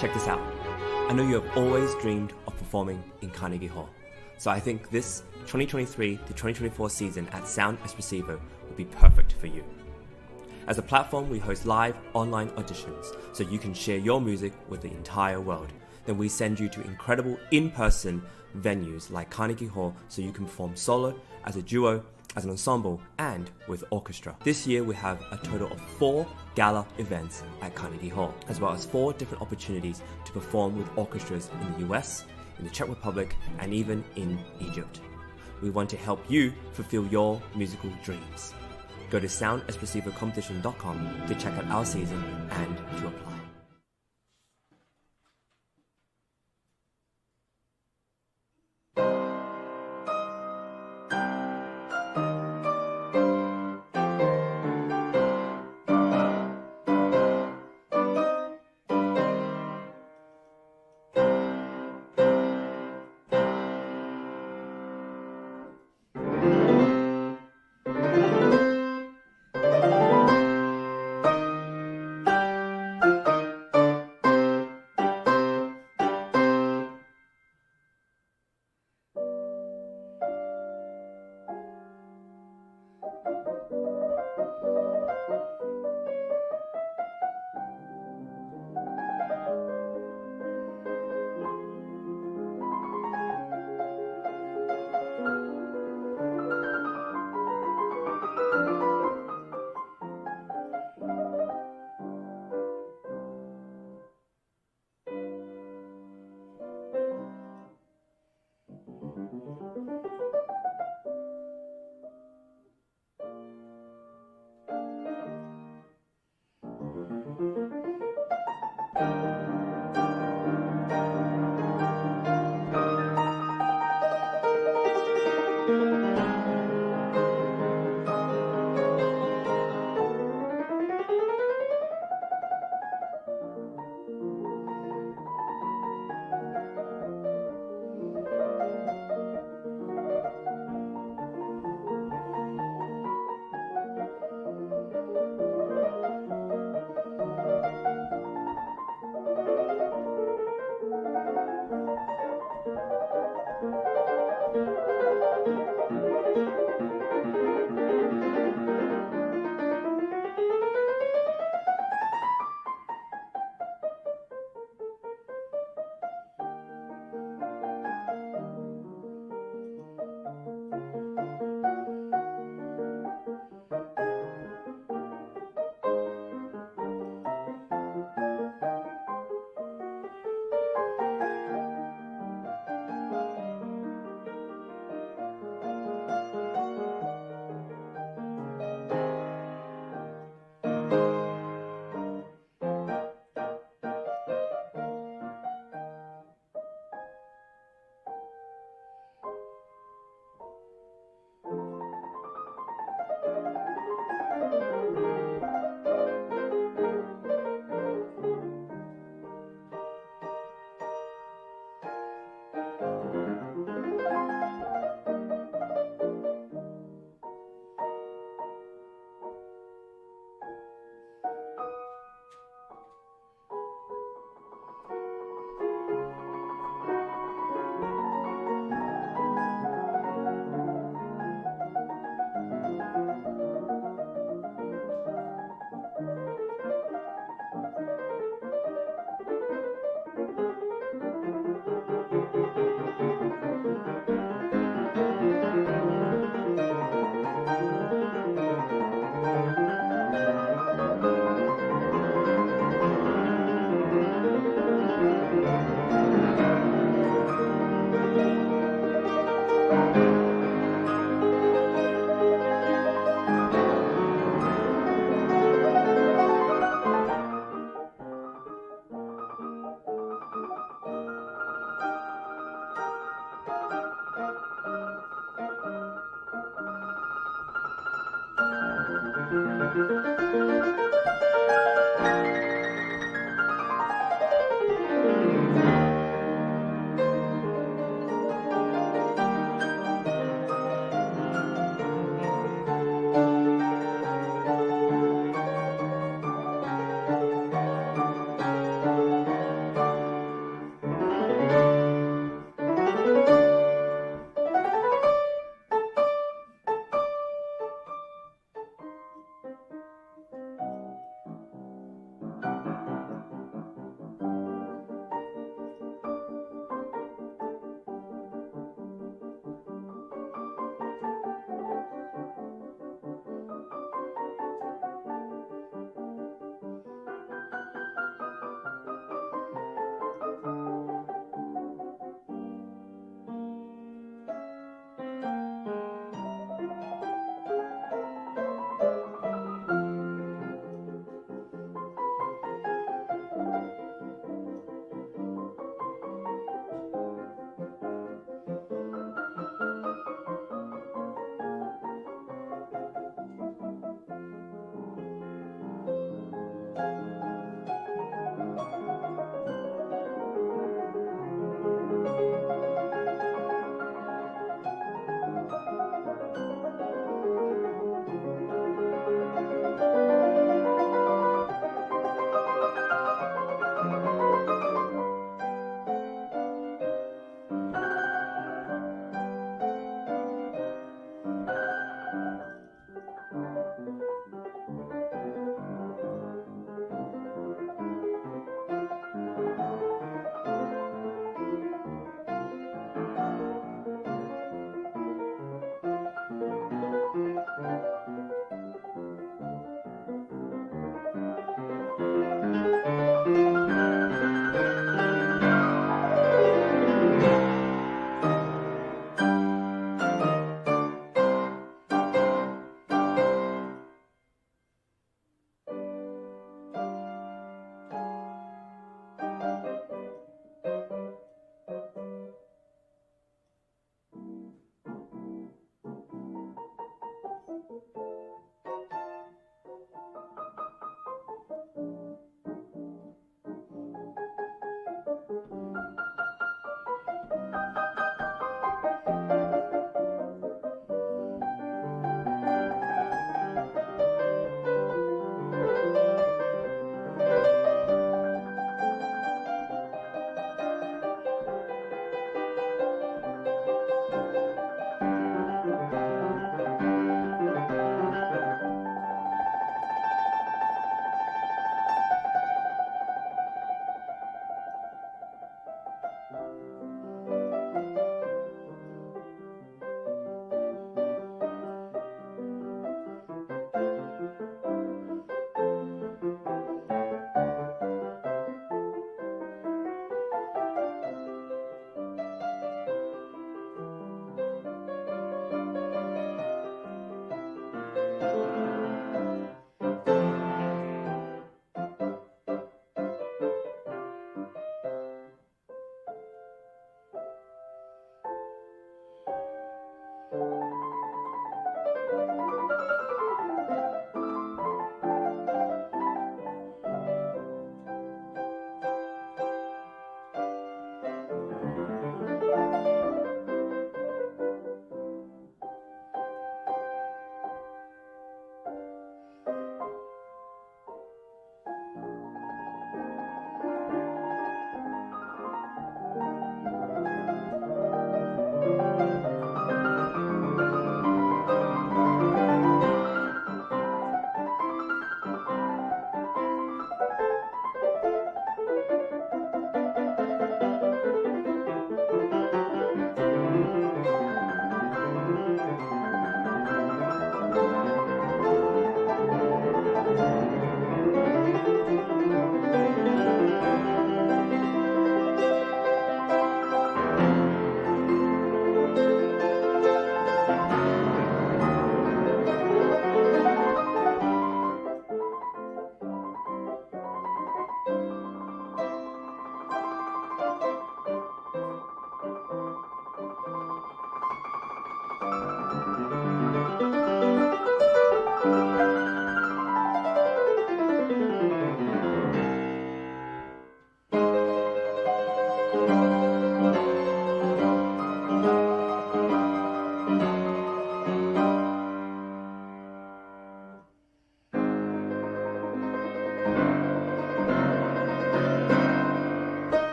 Check this out. I know you have always dreamed of performing in Carnegie Hall, so I think this 2023 to 2024 season at Sound Espressivo will be perfect for you. As a platform, we host live online auditions so you can share your music with the entire world. Then we send you to incredible in-person venues like Carnegie Hall so you can perform solo, as a duo, as an ensemble, and with orchestra. This year we have a total of 4 gala events at Carnegie Hall, as well as 4 different opportunities to perform with orchestras in the US, in the Czech Republic, and even in Egypt. We want to help you fulfill your musical dreams. Go to soundespressivocompetition.com to check out our season and to apply.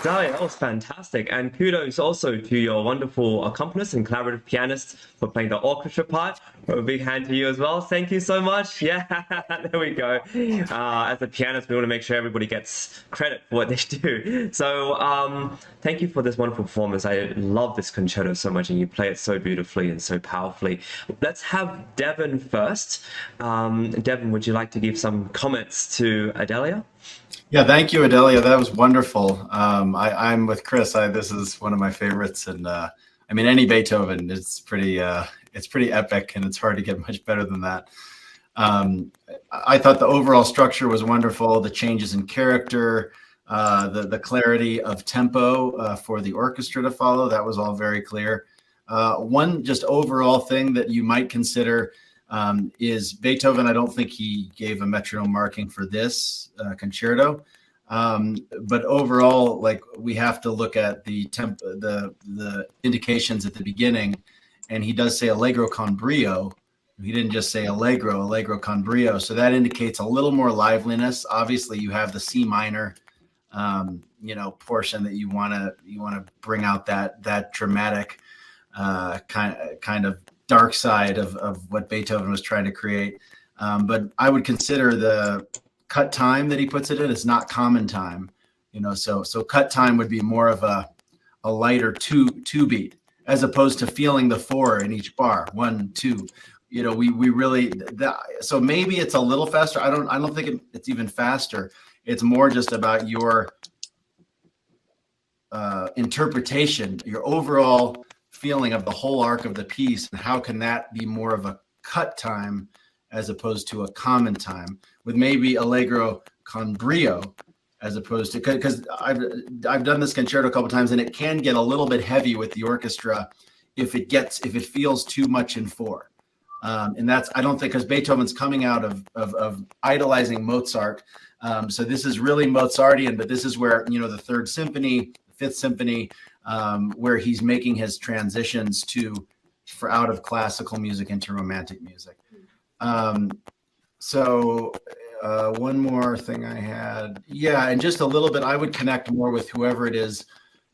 Adalia, that was fantastic. And kudos also to your wonderful accompanist and collaborative pianist for playing the orchestra part. A big hand to you as well. Thank you so much. Yeah, there we go. As a pianist, we want to make sure everybody gets credit for what they do. So thank you for this wonderful performance. I love this concerto so much, and you play it so beautifully and so powerfully. Let's have Devon first. Devon, would you like to give some comments to Adalia? Yeah, thank you, Adalia. That was wonderful. I'm with Chris. This is one of my favorites, and I mean, any Beethoven, it's pretty epic, and it's hard to get much better than that. I thought the overall structure was wonderful. The changes in character, the clarity of tempo for the orchestra to follow, that was all very clear. One just overall thing that you might consider is Beethoven. I don't think he gave a metronome marking for this concerto, but overall, like, we have to look at the indications at the beginning, and he does say Allegro con brio. He didn't just say Allegro con brio. So that indicates a little more liveliness. Obviously, you have the C minor, portion that you want to bring out that dramatic kind of dark side of what Beethoven was trying to create. But I would consider the cut time that he puts it in is not common time, so cut time would be more of a lighter two beat, as opposed to feeling the four in each bar, 1, 2. We really, so maybe it's a little faster. I don't think it's even faster. It's more just about your interpretation, your overall feeling of the whole arc of the piece, and how can that be more of a cut time as opposed to a common time, with maybe Allegro con brio, as opposed to, because I've done this concerto a couple of times, and it can get a little bit heavy with the orchestra if it feels too much in 4. And that's, I don't think, because Beethoven's coming out of idolizing Mozart. So this is really Mozartian, but this is where, the Third Symphony, Fifth Symphony, where he's making his transitions out of classical music into romantic music. So one more thing I had, and just a little bit, I would connect more with whoever it is,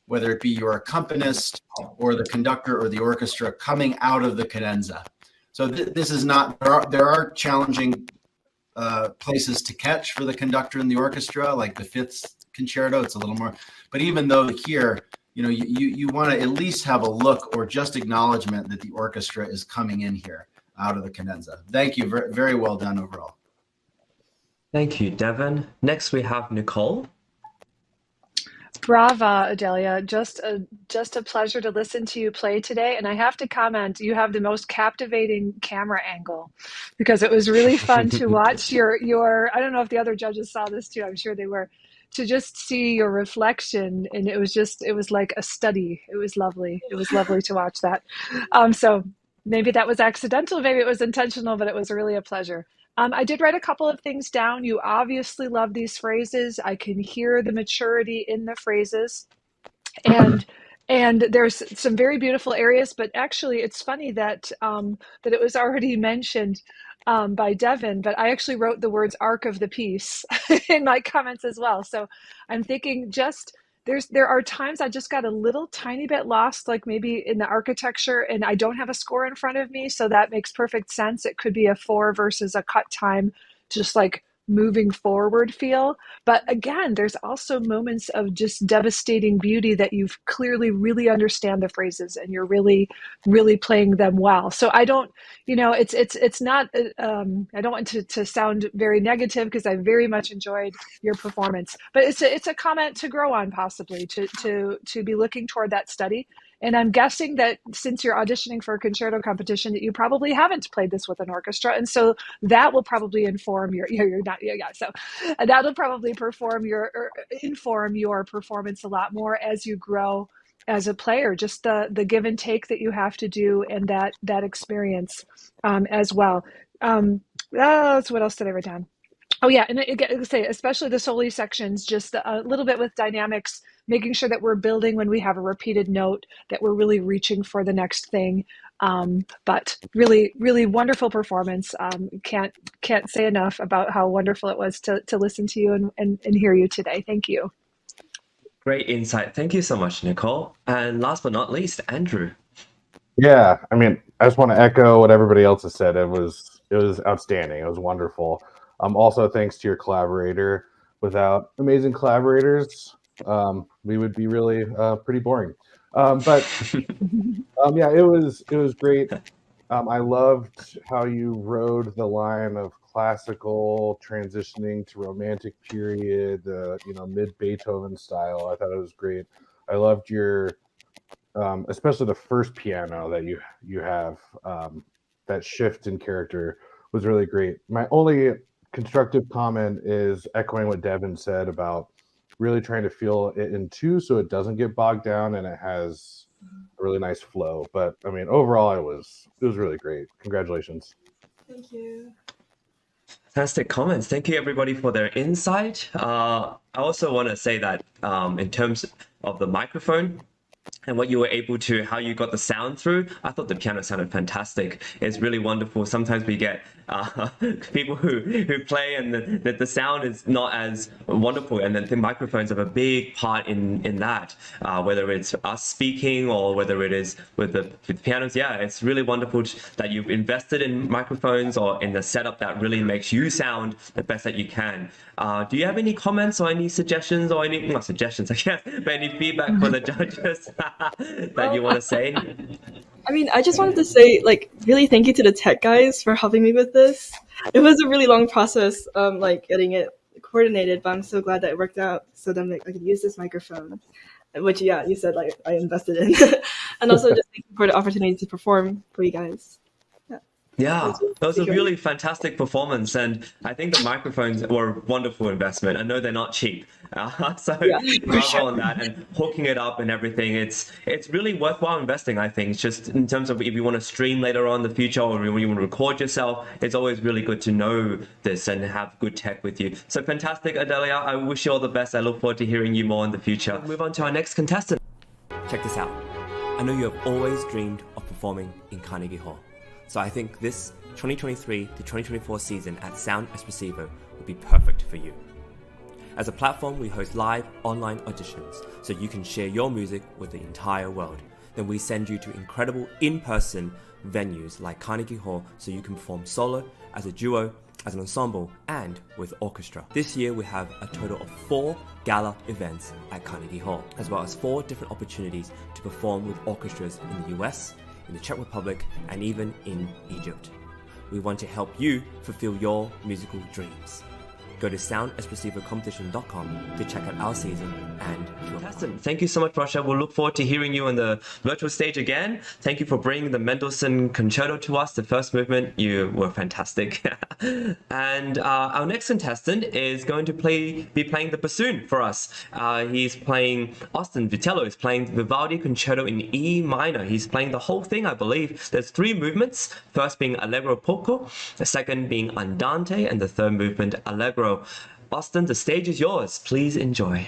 whether it be your accompanist or the conductor or the orchestra coming out of the cadenza. So this is not, there are challenging places to catch for the conductor and the orchestra, like the Fifth Concerto, it's a little more, but even though here, you want to at least have a look or just acknowledgement that the orchestra is coming in here out of the cadenza. Thank you. Very, very well done overall. Thank you, Devon. Next, we have Nicole. Brava, Adalia. Just a pleasure to listen to you play today. And I have to comment, you have the most captivating camera angle, because it was really fun to watch your, I don't know if the other judges saw this too, I'm sure they were, to just see your reflection. And it was like a study. It was lovely. It was lovely to watch that. So maybe that was accidental, maybe it was intentional, but it was really a pleasure. I did write a couple of things down. You obviously love these phrases. I can hear the maturity in the phrases. And there's some very beautiful areas, but actually it's funny that it was already mentioned by Devon, but I actually wrote the words arc of the piece in my comments as well. So I'm thinking there are times I just got a little tiny bit lost, like maybe in the architecture, and I don't have a score in front of me. So that makes perfect sense. It could be a 4 versus a cut time, just like moving forward feel. But again, there's also moments of just devastating beauty that you've clearly really understand the phrases and you're really, really playing them well. So I don't, it's not, I don't want to sound very negative, because I very much enjoyed your performance, but it's a comment to grow on, possibly to be looking toward that study. And I'm guessing that since you're auditioning for a concerto competition, that you probably haven't played this with an orchestra. And so that will probably inform so that'll probably inform your performance a lot more as you grow as a player, just the give and take that you have to do, and that experience as well. So what else did I write down? Oh yeah, and I say, especially the soli sections, just a little bit with dynamics, making sure that we're building when we have a repeated note, that we're really reaching for the next thing. But really, really wonderful performance. Can't say enough about how wonderful it was to listen to you and hear you today. Thank you. Great insight. Thank you so much, Nicole. And last but not least, Andrew. Yeah, I mean, I just want to echo what everybody else has said. It was outstanding. It was wonderful. Also, thanks to your collaborator. Without amazing collaborators, we would be really pretty boring. But yeah, it was great. I loved how you rode the line of classical transitioning to romantic period, mid Beethoven style. I thought it was great. I loved your especially the first piano that you have, that shift in character was really great. My only constructive comment is echoing what Devin said about really trying to feel it in two so it doesn't get bogged down and it has a really nice flow. But I mean, overall, it was really great. Congratulations. Thank you. Fantastic comments. Thank you, everybody, for their insight. I also want to say that in terms of the microphone, and what you were able to, how you got the sound through, I thought the piano sounded fantastic. It's really wonderful. Sometimes we get people who play and the sound is not as wonderful, and then the microphones have a big part in that, whether it's us speaking or whether it is with the pianos. Yeah, it's really wonderful that you've invested in microphones or in the setup that really makes you sound the best that you can. Do you have any comments or any suggestions or any, not suggestions, I guess, but any feedback for the judges that you want to say? I mean, I just wanted to say, like, really thank you to the tech guys for helping me with this. It was a really long process, like, getting it coordinated, but I'm so glad that it worked out so then I could use this microphone, which, yeah, you said, like, I invested in. And also just thank you for the opportunity to perform for you guys. Yeah, that was a really fantastic performance, and I think the microphones were a wonderful investment. I know they're not cheap, so Yeah, bravo sure. on that, and hooking it up and everything. It's really worthwhile investing, I think. Just in terms of if you want to stream later on in the future or when you want to record yourself, it's always really good to know this and have good tech with you. So fantastic, Adalia. I wish you all the best. I look forward to hearing you more in the future. Move on to our next contestant. Check this out. I know you have always dreamed of performing in Carnegie Hall. So I think this 2023 to 2024 season at Sound Espressivo will be perfect for you. As a platform, we host live online auditions so you can share your music with the entire world. Then we send you to incredible in-person venues like Carnegie Hall so you can perform solo, as a duo, as an ensemble, and with orchestra. This year we have a total of 4 gala events at Carnegie Hall, as well as 4 different opportunities to perform with orchestras in the US, in the Czech Republic, and even in Egypt. We want to help you fulfill your musical dreams. Go to soundespressivocompetition.com to check out our season and Fantastic. Thank you so much, Rasha. We'll look forward to hearing you on the virtual stage again. Thank you for bringing the Mendelssohn Concerto to us, the first movement. You were fantastic. And our next contestant is going to be playing the bassoon for us. He's playing, Austin Vitello is playing the Vivaldi Concerto in E minor. He's playing the whole thing, I believe. There's 3 movements, first being Allegro poco, the second being Andante, and the third movement, Allegro. Austin, the stage is yours. Please enjoy.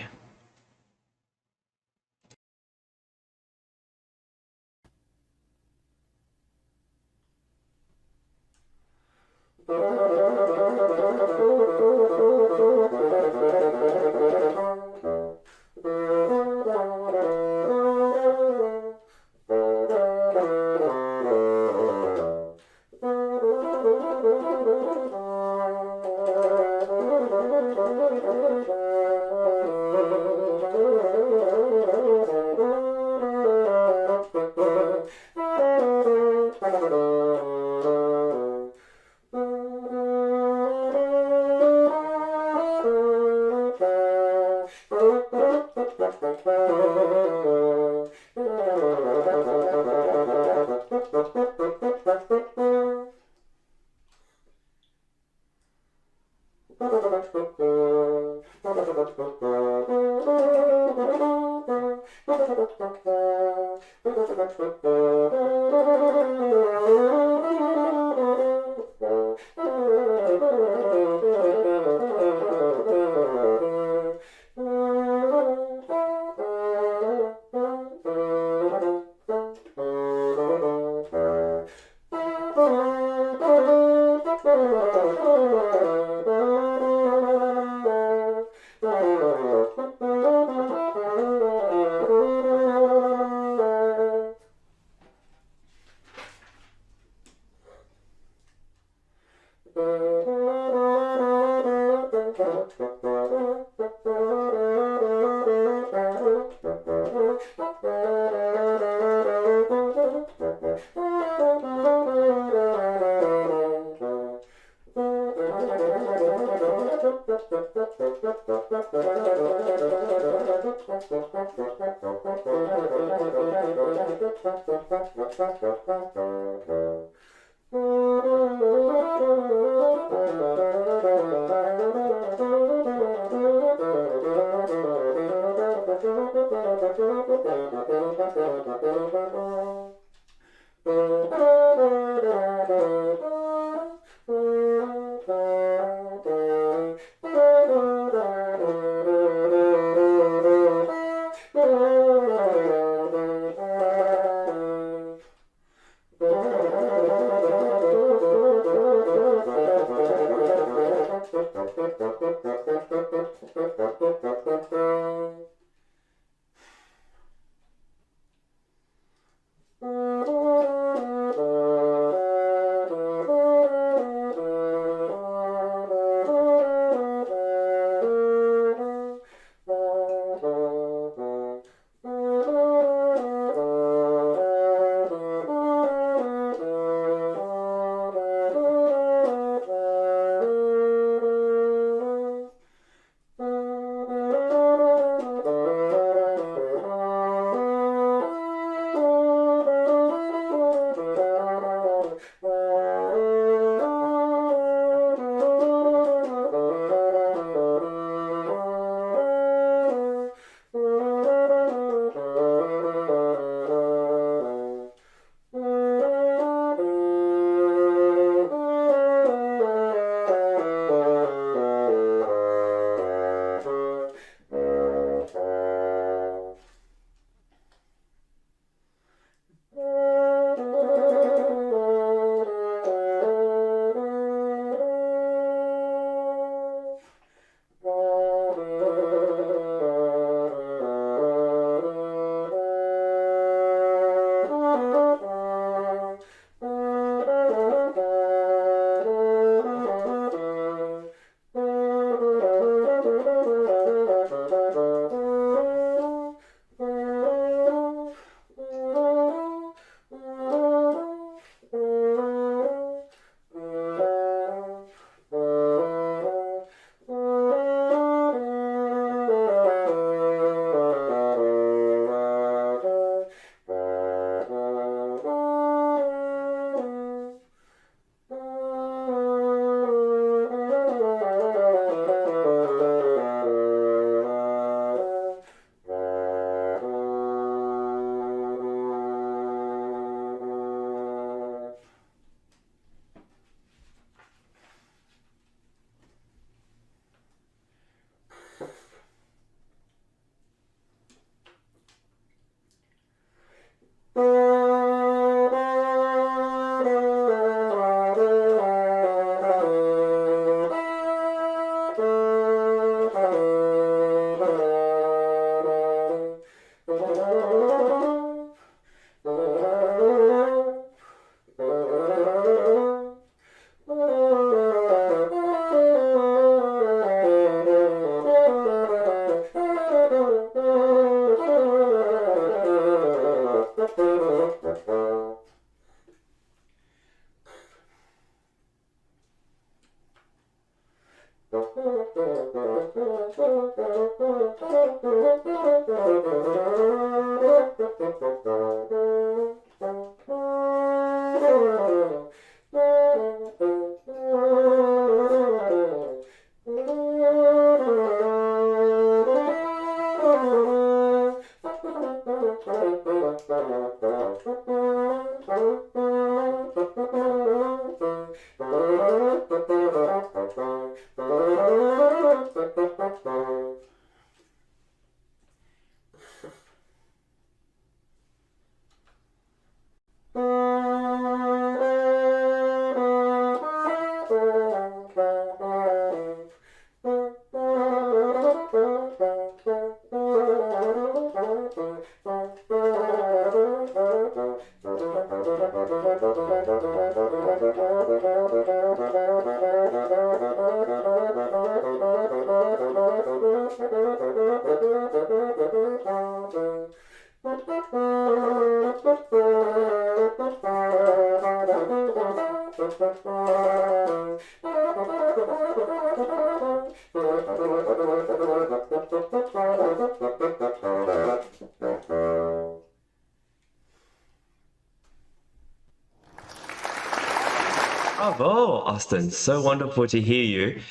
Bravo, Austin. So wonderful to hear you.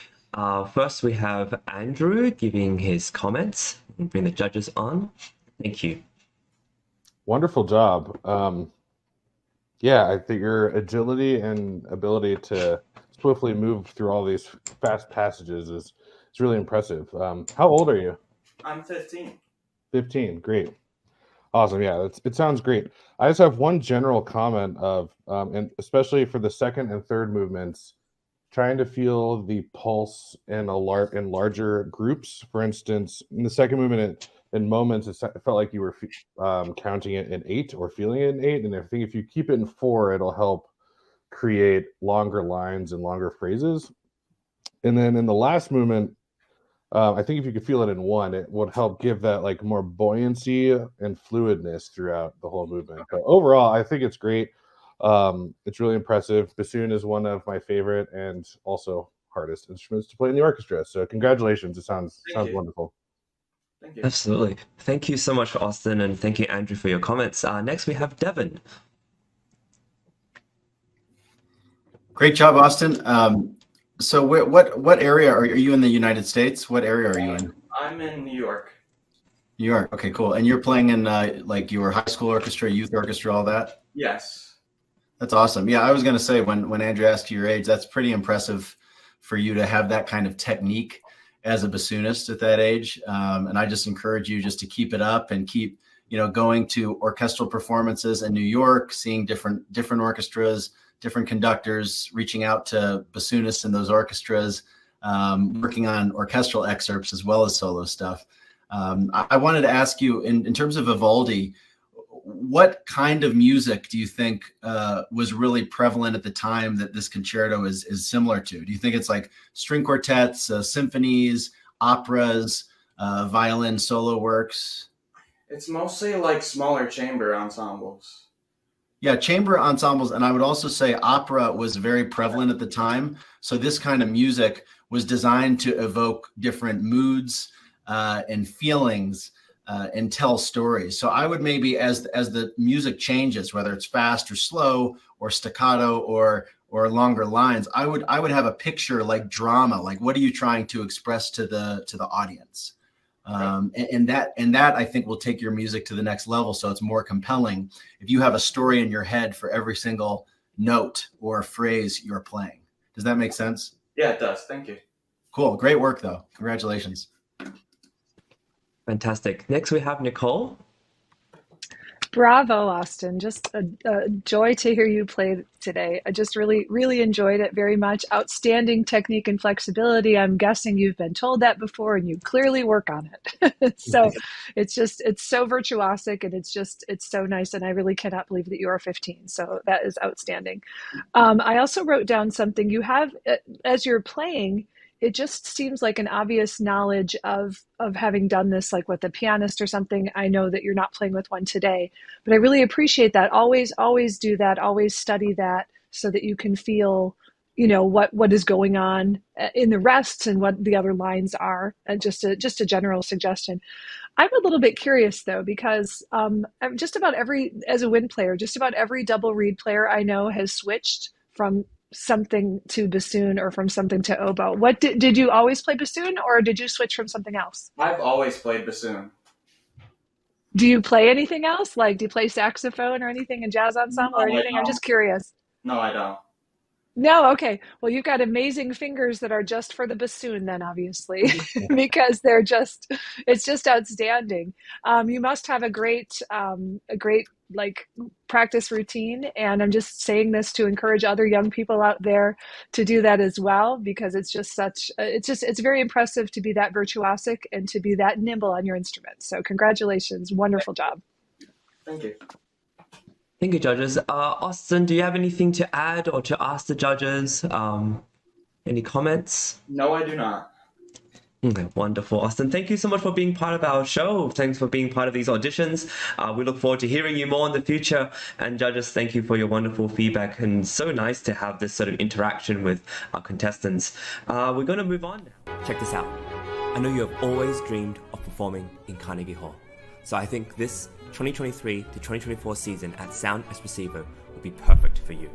First, we have Andrew giving his comments and bring the judges on. Thank you. Wonderful job. Yeah, I think your agility and ability to swiftly move through all these fast passages is really impressive. How old are you? I'm 15. 15, great. Awesome, yeah, it sounds great. I just have one general comment of, and especially for the second and third movements, trying to feel the pulse in larger groups. For instance, in the second movement, in moments, it felt like you were counting it in 8 or feeling it in 8. And I think if you keep it in 4, it'll help create longer lines and longer phrases. And then in the last movement, I think if you could feel it in 1, it would help give that like more buoyancy and fluidness throughout the whole movement. But overall, I think it's great. It's really impressive. Bassoon is one of my favorite and also hardest instruments to play in the orchestra. So congratulations. It sounds wonderful. Thank you. Absolutely. Thank you so much, Austin, and thank you, Andrew, for your comments. Next, we have Devin. Great job, Austin. So what area are you in the United States? What area are you in? I'm in New York. New York. Okay, cool. And you're playing in like your high school orchestra, youth orchestra, all that? Yes. That's awesome. Yeah, I was going to say when Andrew asked you your age, that's pretty impressive for you to have that kind of technique as a bassoonist at that age. And I just encourage you just to keep it up and keep, going to orchestral performances in New York, seeing different orchestras, different conductors, reaching out to bassoonists in those orchestras, working on orchestral excerpts as well as solo stuff. I wanted to ask you, in terms of Vivaldi, what kind of music do you think was really prevalent at the time that this concerto is similar to? Do you think it's like string quartets, symphonies, operas, violin solo works? It's mostly like smaller chamber ensembles. Yeah, chamber ensembles. And I would also say opera was very prevalent at the time. So this kind of music was designed to evoke different moods and feelings and tell stories. So I would maybe, as the music changes, whether it's fast or slow or staccato or longer lines, I would have a picture like drama, like what are you trying to express to the audience? And that I think will take your music to the next level. So it's more compelling if you have a story in your head for every single note or phrase you're playing. Does that make sense? Yeah, it does. Thank you. Cool. Great work, though. Congratulations. Fantastic. Next, we have Nicole. Bravo, Austin. Just a joy to hear you play today. I just really, really enjoyed it very much. Outstanding technique and flexibility. I'm guessing you've been told that before and you clearly work on it. So it's so virtuosic and it's so nice. And I really cannot believe that you are 15. So that is outstanding. I also wrote down something you have as you're playing. It just seems like an obvious knowledge of having done this, like with a pianist or something. I know that you're not playing with one today, but I really appreciate that. Always do that. Always study that so that you can feel, what is going on in the rests and what the other lines are. And just a general suggestion. I'm a little bit curious though, because just about as a wind player, just about every double reed player I know has switched from something to bassoon or from something to oboe. What did you always play bassoon or did you switch from something else? I've always played bassoon. Do you play anything else? Like, do you play saxophone or anything in jazz ensemble or anything? I'm just curious. No, I don't. No, okay. Well, you've got amazing fingers that are just for the bassoon then, obviously, because it's just outstanding. You must have a great like practice routine. And I'm just saying this to encourage other young people out there to do that as well, because it's very impressive to be that virtuosic and to be that nimble on your instrument. So congratulations. Wonderful job. Thank you. Thank you, judges. Austin, do you have anything to add or to ask the judges? Any comments? No, I do not. Okay, wonderful, Austin. Thank you so much for being part of our show. Thanks for being part of these auditions. We look forward to hearing you more in the future. And judges, thank you for your wonderful feedback. And so nice to have this sort of interaction with our contestants. We're going to move on now. Check this out. I know you have always dreamed of performing in Carnegie Hall. So I think this 2023 to 2024 season at Sound Espressivo will be perfect for you.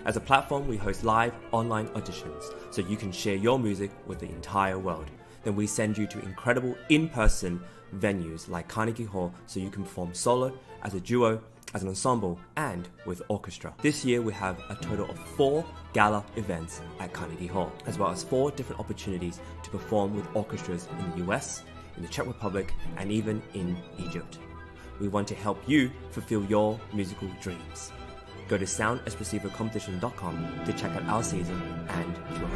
As a platform, we host live online auditions so you can share your music with the entire world. Then we send you to incredible in-person venues like Carnegie Hall so you can perform solo, as a duo, as an ensemble, and with orchestra. This year we have a total of 4 gala events at Carnegie Hall, as well as 4 different opportunities to perform with orchestras in the US, in the Czech Republic, and even in Egypt. We want to help you fulfill your musical dreams. Go to soundespressivocompetition.com to check out our season and your